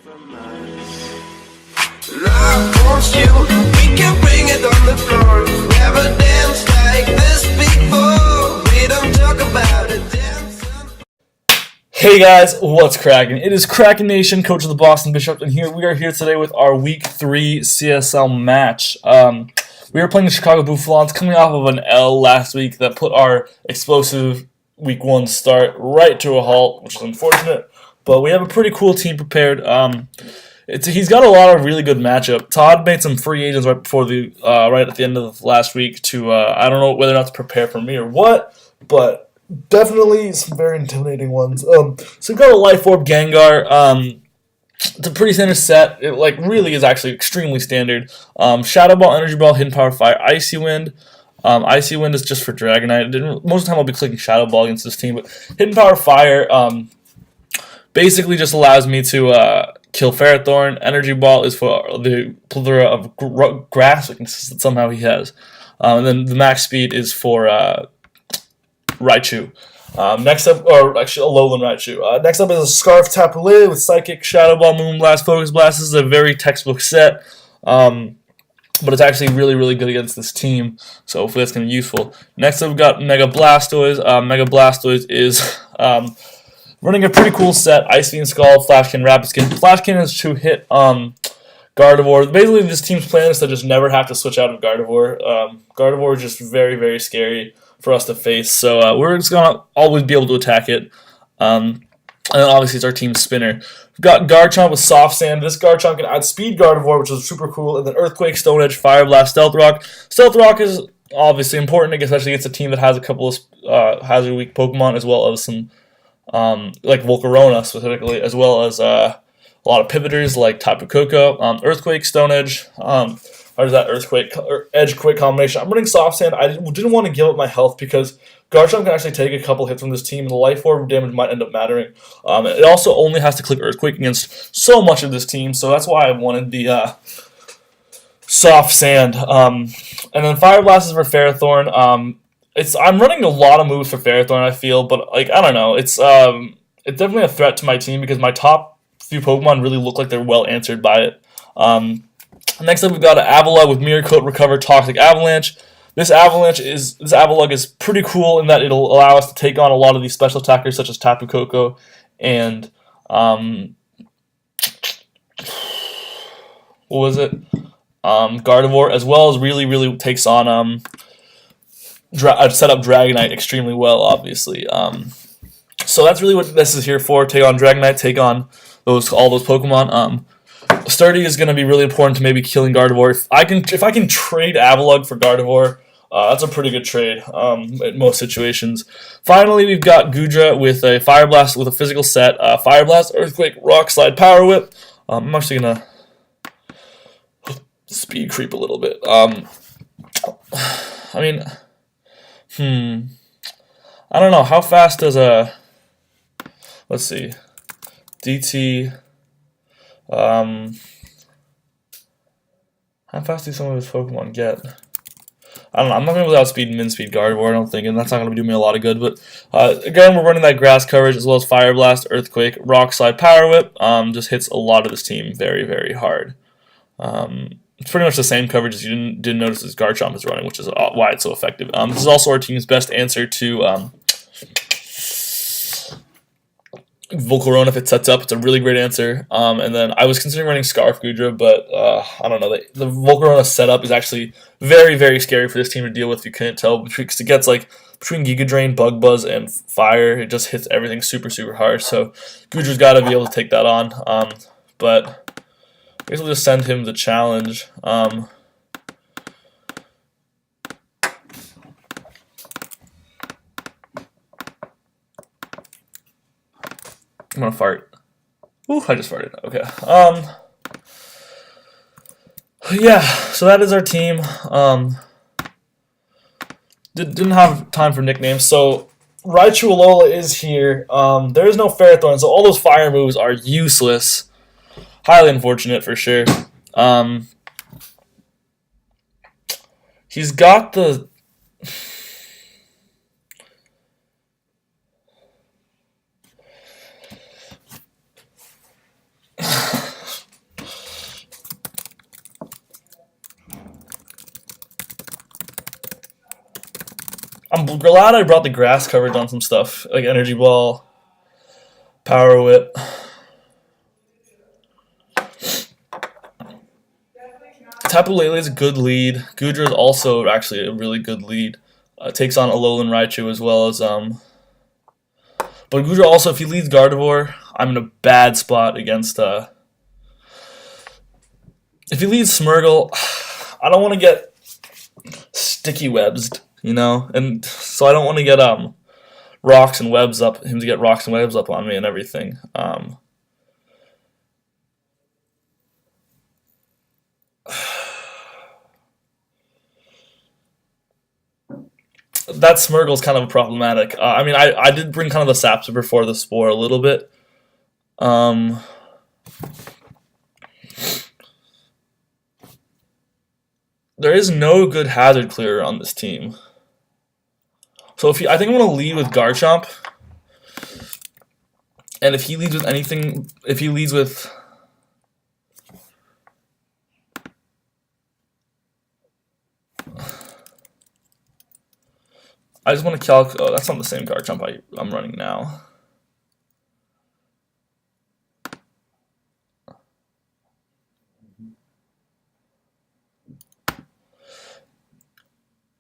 Love wants you, we can bring it on the floor. Never danced like this before. We don't talk about it. Hey guys, what's cracking? It is Krakenation, coach of the Boston Bisharps, and we are here today with our Week 3 CSL match. We were playing the Chicago Bouffalants, coming off of an L last week that put our explosive Week 1 start right to a halt, which is unfortunate. But we have a pretty cool team prepared. He's got a lot of really good matchup. Todd made some free agents right before right at the end of last week to I don't know whether or not to prepare for me or what, but definitely some very intimidating ones. So we've got a Life Orb Gengar. It's a pretty standard set. It really is actually extremely standard. Shadow Ball, Energy Ball, Hidden Power Fire, Icy Wind. Icy Wind is just for Dragonite. Most of the time I'll be clicking Shadow Ball against this team, but Hidden Power Fire basically just allows me to kill Ferrothorn. Energy Ball is for the plethora of grass weaknesses that somehow he has. And then the max speed is for Raichu. Next up, or actually Alolan Raichu. Next up is a Scarf Tapu Lele with Psychic, Shadow Ball, Moonblast, Focus Blast. This is a very textbook set, but it's actually really, really good against this team, so hopefully that's going to be useful. Next up, we've got Mega Blastoise. Mega Blastoise is running a pretty cool set. Ice Fiend, Scald, Flashkin, Rapid Skin. Flashkin is to hit Gardevoir. Basically, this team's plan is to just never have to switch out of Gardevoir. Gardevoir is just very, very scary for us to face, so we're just going to always be able to attack it. And then obviously it's our team spinner. We've got Garchomp with Soft Sand. This Garchomp can outspeed Gardevoir, which is super cool. And then Earthquake, Stone Edge, Fire Blast, Stealth Rock. Stealth Rock is obviously important, especially against a team that has a couple of hazard weak Pokemon, as well as some like Volcarona specifically, as well as a lot of pivoters like Tapu Koko. Earthquake, Stone Edge. Or is that Earthquake or Edge Quick combination? I'm running Soft Sand. I didn't want to give up my health because Garchomp can actually take a couple hits from this team, and the Life Orb damage might end up mattering. It also only has to click Earthquake against so much of this team, so that's why I wanted the Soft Sand. And then Fire Blast is for Ferrothorn. I'm running a lot of moves for Ferrothorn, I feel, but I don't know. It's definitely a threat to my team because my top few Pokemon really look like they're well answered by it. Next up, we've got an Avalugg with Mirror Coat, Recover, Toxic Avalanche. This Avalugg is pretty cool in that it'll allow us to take on a lot of these special attackers such as Tapu Koko and Gardevoir, as well as really takes on set up Dragonite extremely well, obviously. So that's really what this is here for: take on Dragonite, take on all those Pokemon. Sturdy is going to be really important to maybe killing Gardevoir. If I can trade Avalugg for Gardevoir, that's a pretty good trade in most situations. Finally, we've got Goodra with a Fire Blast with a physical set. Fire Blast, Earthquake, Rock Slide, Power Whip. I'm actually going to speed creep a little bit. I don't know. How fast does let's see, DT... how fast do some of his Pokemon get? I don't know. I'm not going to be able to outspeed Min-Speed Gardevoir, I don't think, and that's not going to do me a lot of good. But again, we're running that grass coverage as well as Fire Blast, Earthquake, Rock Slide, Power Whip. Just hits a lot of this team very, very hard. It's pretty much the same coverage as you didn't notice as Garchomp is running, which is why it's so effective. This is also our team's best answer to Volcarona if it sets up. It's a really great answer. And then I was considering running Scarf Goodra, but I don't know. The Volcarona setup is actually very, very scary for this team to deal with if you couldn't tell. Because it gets between Giga Drain, Bug Buzz, and Fire, it just hits everything super, super hard. So Goodra's got to be able to take that on. But I guess we'll just send him the challenge. I'm gonna fart. Ooh, I just farted. Okay. Yeah, so that is our team. Didn't have time for nicknames, so Raichu Alola is here. There is no Ferrothorn, so all those fire moves are useless. Highly unfortunate for sure. He's got the... I'm glad I brought the grass coverage on some stuff, like Energy Ball, Power Whip. Tapu Lele is a good lead. Goodra is also actually a really good lead. Takes on Alolan Raichu as well as But Goodra also, if he leads Gardevoir, I'm in a bad spot against if he leads Smeargle, I don't want to get sticky webs, you know? And so I don't want to get rocks and webs up him to get rocks and webs up on me and everything. That Smeargle's kind of problematic. I mean, I did bring kind of the Sapper before the Spore a little bit. There is no good hazard clearer on this team. So I think I'm going to lead with Garchomp. And if he leads with anything, if he leads with... I just want to calculate... Oh, that's not the same Garchomp I'm running now.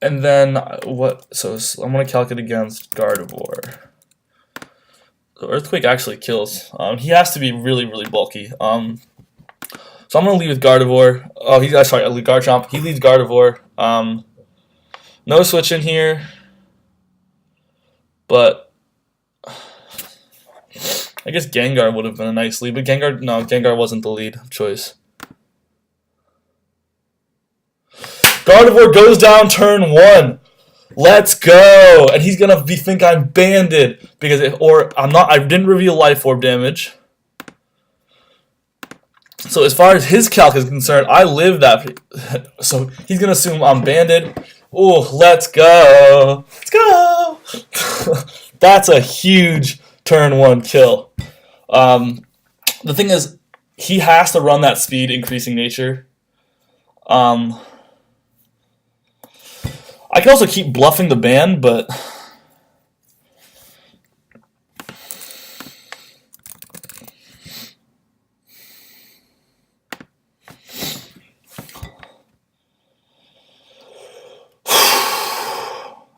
And then what? So I'm going to calculate against Gardevoir. So Earthquake actually kills. He has to be really, really bulky. So I'm going to lead with Gardevoir. Oh, sorry, I lead Garchomp. He leads Gardevoir. No switch in here. But I guess Gengar would have been a nice lead. But Gengar wasn't the lead choice. Gardevoir goes down turn 1. Let's go! And he's gonna think I'm banded because I'm not. I didn't reveal Life Orb damage. So as far as his calc is concerned, I live that. So he's gonna assume I'm banded. Oh, let's go! Let's go! That's a huge turn 1 kill. The thing is, he has to run that speed increasing nature. I can also keep bluffing the ban, but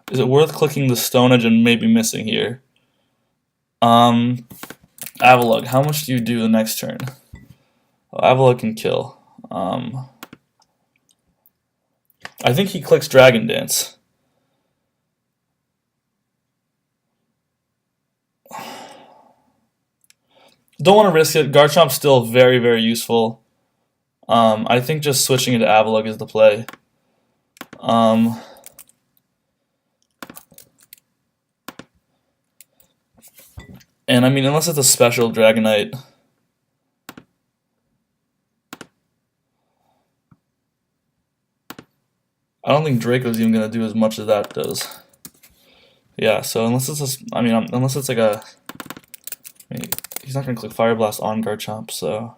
is it worth clicking the Stone Edge and maybe missing here? Avalugg, how much do you do the next turn? Well, Avalugg can kill. I think he clicks Dragon Dance. Don't want to risk it. Garchomp's still very, very useful. I think just switching into Avalugg is the play. And I mean, unless it's a special Dragonite. I don't think Draco's even gonna do as much as that does. Yeah, so unless it's unless it's like he's not gonna click Fire Blast on Garchomp, so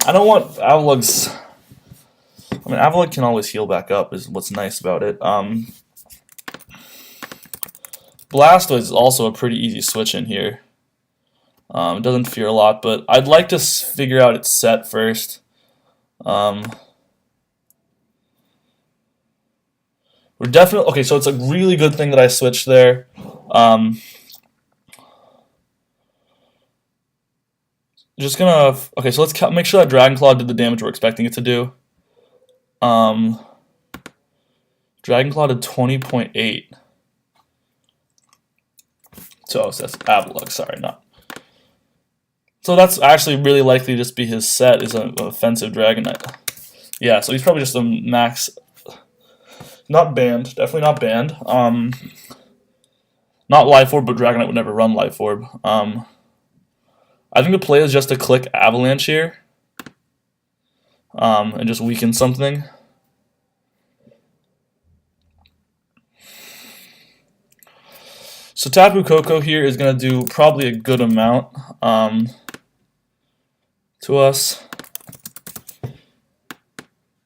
I don't want Avalugg's. I mean, Avalugg can always heal back up, is what's nice about it. Blastoise is also a pretty easy switch in here. It doesn't fear a lot, but I'd like to figure out its set first. We're definitely okay. So it's a really good thing that I switched there. Just gonna okay. So let's make sure that Dragon Claw did the damage we're expecting it to do. Dragon Claw did 20.8. So that's Avalugg. Sorry, not. So that's actually really likely to just be his set is an offensive Dragonite. Yeah. So he's probably just a max. Not banned, definitely not banned. Not Life Orb, but Dragonite would never run Life Orb. I think the play is just to click Avalanche here, and just weaken something. So Tapu Koko here is going to do probably a good amount to us.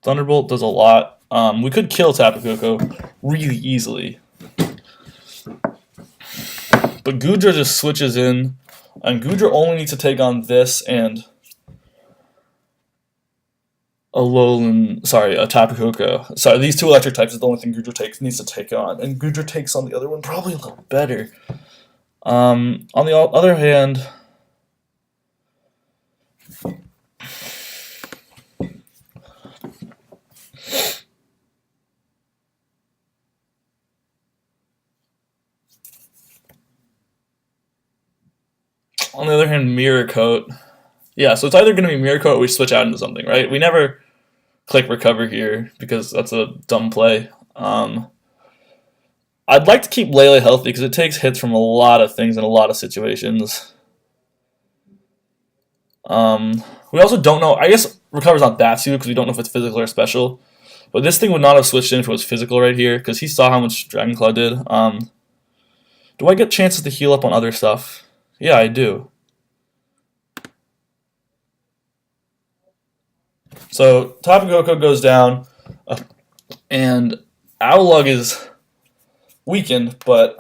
Thunderbolt does a lot. We could kill Tapu Koko really easily. But Goodra just switches in, and Goodra only needs to take on this and a Tapu Koko. Sorry, these two electric types is the only thing Goodra needs to take on, and Goodra takes on the other one probably a little better. On the other hand, Mirror Coat. Yeah, so it's either going to be Mirror Coat or we switch out into something, right? We never click Recover here because that's a dumb play. I'd like to keep Lele healthy because it takes hits from a lot of things in a lot of situations. We also don't know. I guess Recover's not that suited because we don't know if it's physical or special. But this thing would not have switched in if it was physical right here because he saw how much Dragon Claw did. Do I get chances to heal up on other stuff? Yeah, I do. So Tapu Koko goes down, and Owlug is weakened, but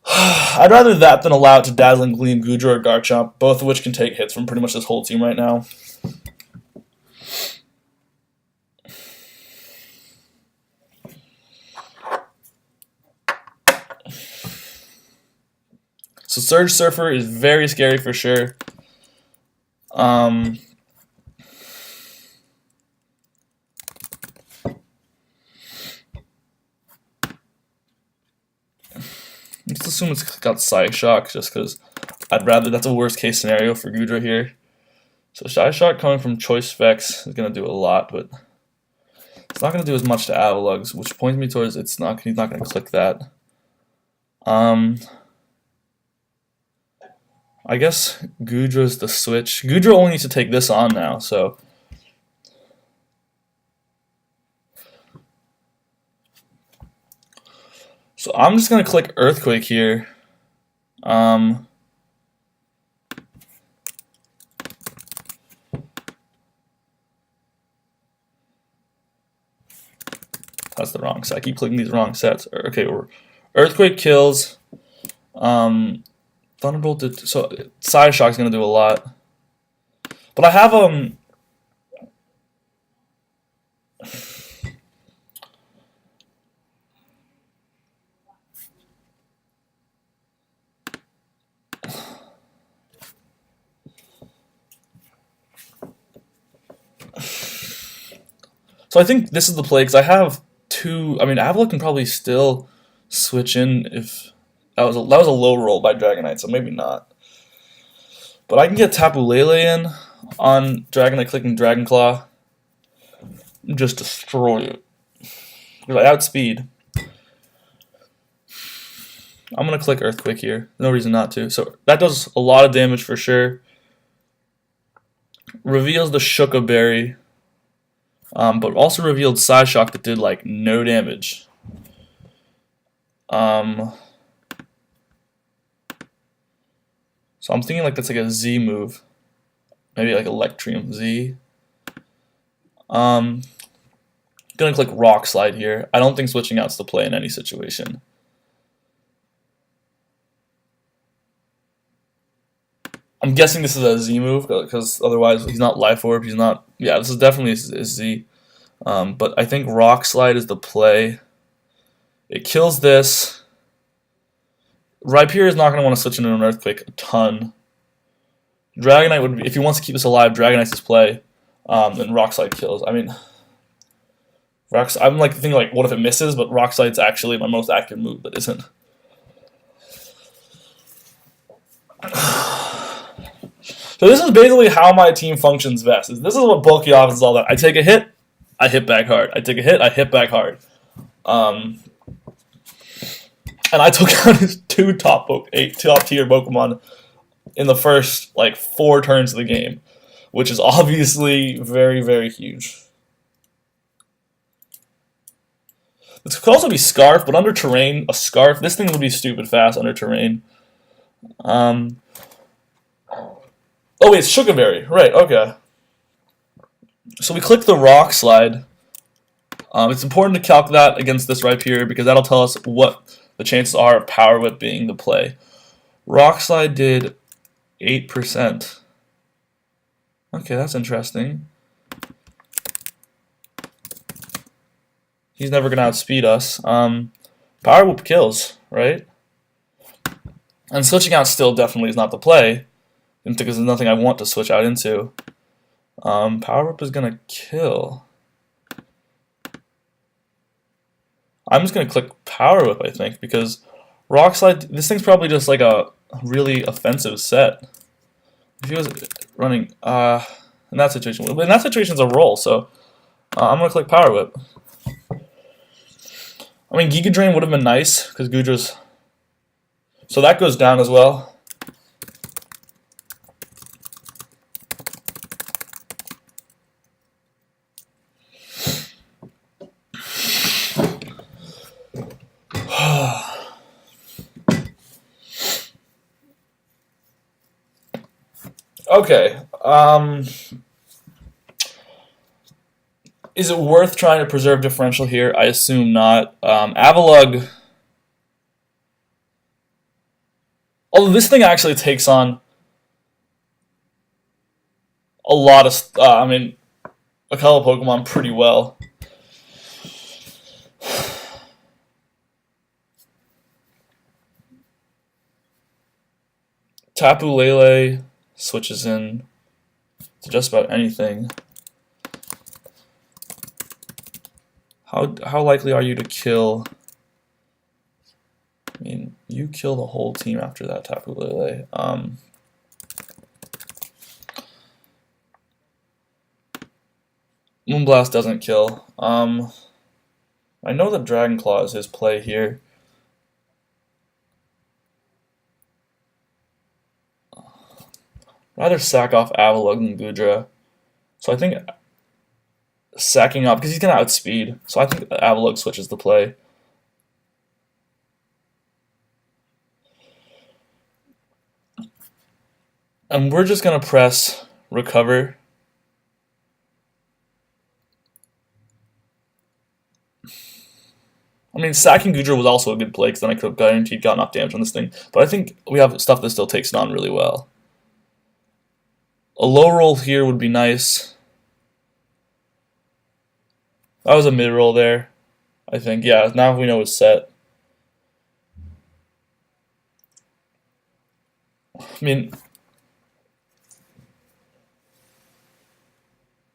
I'd rather that than allow it to Dazzling Gleam, Goodra, or Garchomp, both of which can take hits from pretty much this whole team right now. So Surge Surfer is very scary for sure. Let's assume it's got Psyshock just because I'd rather, that's a worst case scenario for Goodra here. So Psyshock coming from Choice Specs is going to do a lot, but it's not going to do as much to Avalug's, which points me towards he's not going to click that. I guess Goodra's the switch. Goodra only needs to take this on now, so I'm just going to click Earthquake here. That's the wrong set. I keep clicking these wrong sets. Okay, Earthquake kills. Thunderbolt did, so Psyshock's going to do a lot. But I have so I think this is the play because I have two. I mean, Avila can probably still switch in if that was a low roll by Dragonite, so maybe not. But I can get Tapu Lele in on Dragonite clicking Dragon Claw and just destroy it. Because I outspeed. I'm gonna click Earthquake here. No reason not to. So that does a lot of damage for sure. Reveals the Shuka Berry. But also revealed Psyshock that did like no damage. So I'm thinking like that's like a Z move. Maybe like Electrium Z. Gonna click Rock Slide here. I don't think switching out's the play in any situation. I'm guessing this is a Z move because otherwise he's not Life Orb. He's not. Yeah, this is definitely a Z. But I think Rock Slide is the play. It kills this. Rhyperior is not going to want to switch into an Earthquake a ton. Dragonite would be, if he wants to keep this alive, Dragonite's his play. Then Rock Slide kills. I mean, I'm like thinking like, what if it misses? But Rock Slide's actually my most active move that isn't. So this is basically how my team functions best. This is what bulky offense is all about. I take a hit, I hit back hard. I take a hit, I hit back hard. And I took out his two top tier Pokemon in the first like 4 turns of the game, which is obviously very, very huge. This could also be Scarf, but under terrain, a Scarf, this thing would be stupid fast under terrain. Oh wait, it's Sugar Berry. Right, okay. So we click the rock slide. It's important to calc that against this right here because that'll tell us what the chances are of power whip being the play. Rock slide did 8%. Okay, that's interesting. He's never going to outspeed us. Power whip kills, right? And switching out still definitely is not the play because there's nothing I want to switch out into. Power whip is going to kill. I'm just going to click power whip, I think, because rock slide, this thing's probably just like a really offensive set. If he was running in that situation, it's a roll, so I'm going to click power whip. I mean, Giga Drain would have been nice because Gudra's. So that goes down as well. Okay. Is it worth trying to preserve differential here? I assume not. Avalug. Although this thing actually takes on a lot of, I mean, a couple of Pokemon pretty well. Tapu Lele switches in to just about anything. How likely are you to kill? I mean, you kill the whole team after that Tapu Lele. Moonblast doesn't kill. I know that Dragon Claw is his play here. Rather sack off Avalug than Gudra. So I think sacking off, because he's going to outspeed. So I think Avalug switches the play. And we're just going to press recover. I mean, sacking Gudra was also a good play, because then I could have guaranteed gotten off damage on this thing. But I think we have stuff that still takes it on really well. A low roll here would be nice. That was a mid roll there, I think. Yeah, now we know it's set. I mean,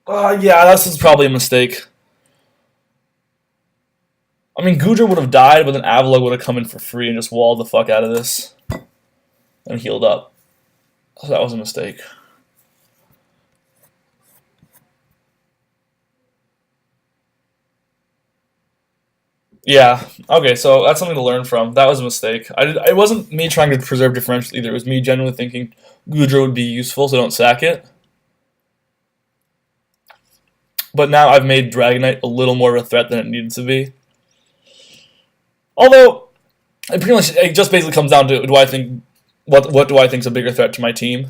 yeah, this is probably a mistake. I mean, Gudra would have died, but then Avalug would have come in for free and just walled the fuck out of this and healed up. So that was a mistake. Yeah, okay, so that's something to learn from. That was a mistake. It wasn't me trying to preserve differential either. It was me genuinely thinking Gudra would be useful, so don't sack it. But now I've made Dragonite a little more of a threat than it needed to be. Although, it just basically comes down to what do I think is a bigger threat to my team?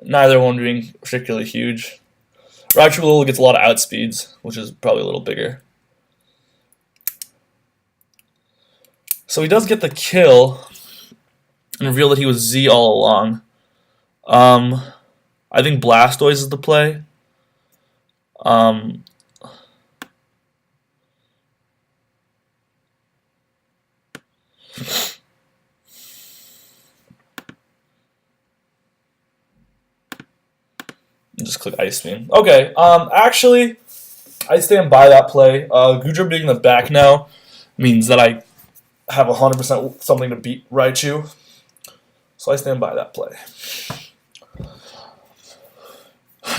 Neither one being particularly huge. Raichu gets a lot of outspeeds, which is probably a little bigger. So he does get the kill and reveal that he was Z all along. I think Blastoise is the play. Just click Ice Beam. Okay, actually, I stand by that play. Gudra being in the back now means that I have 100% something to beat Raichu. So I stand by that play.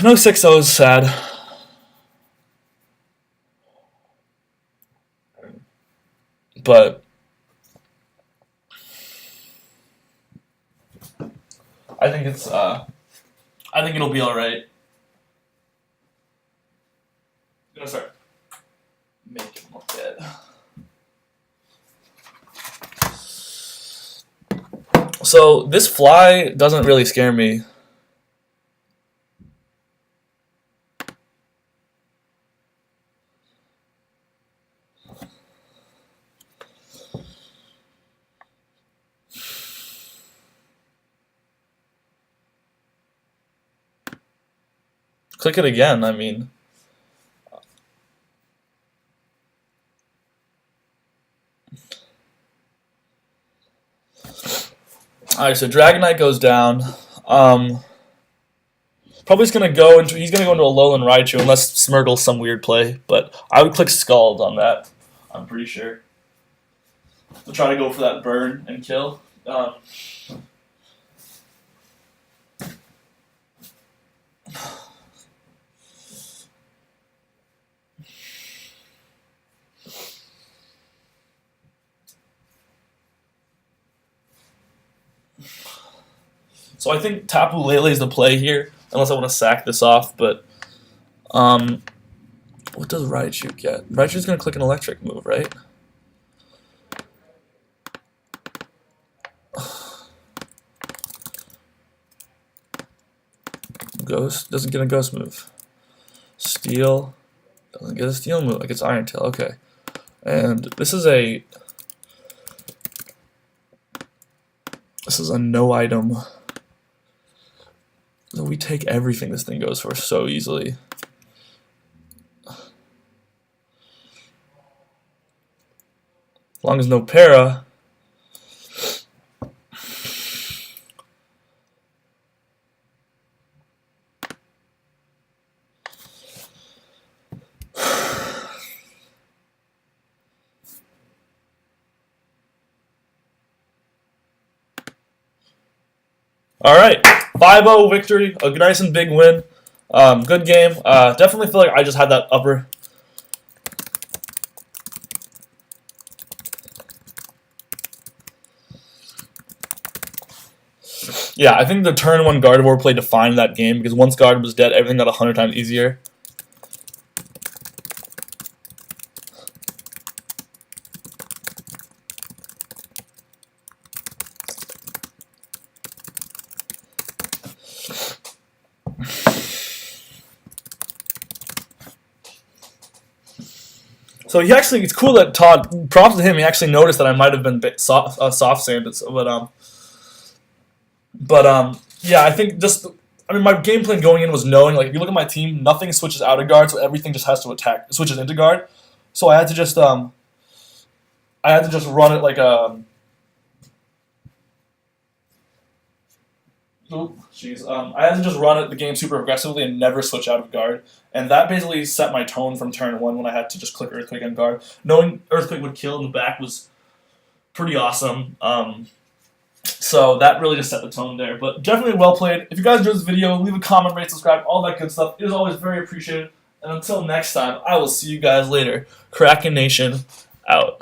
No 6-0 is sad. But I think it'll be alright. I'm gonna start making him look dead. So this fly doesn't really scare me. Click it again, I mean. Alright, so Dragonite goes down. Probably he's gonna go into a Alolan Raichu unless Smirtle's some weird play, but I would click Scald on that. I'm pretty sure. To try to go for that burn and kill. So I think Tapu Lele is the play here, unless I want to sack this off, but what does Raichu get? Raichu's going to click an electric move, right? Ghost doesn't get a ghost move. Steel doesn't get a steel move. Like it's Iron Tail. Okay, and this is a no item. So we take everything this thing goes for so easily. As long as no para. All right, 5-0 victory, a nice and big win. Good game. Definitely feel like I just had that upper. Yeah, I think the turn 1 Gardevoir play defined that game because once Gardevoir was dead, everything got 100 times easier. So he actually, it's cool that Todd, props to him, he actually noticed that I might have been soft sanded, yeah, I think my game plan going in was knowing, like, if you look at my team, nothing switches out of guard, so everything just has to attack, switches into guard. So I had to just run it like a, I had to just run the game super aggressively and never switch out of guard. And that basically set my tone from turn 1 when I had to just click Earthquake on guard. Knowing Earthquake would kill in the back was pretty awesome. So that really just set the tone there. But definitely well played. If you guys enjoyed this video, leave a comment, rate, subscribe, all that good stuff. It is always very appreciated. And until next time, I will see you guys later. Krakenation out.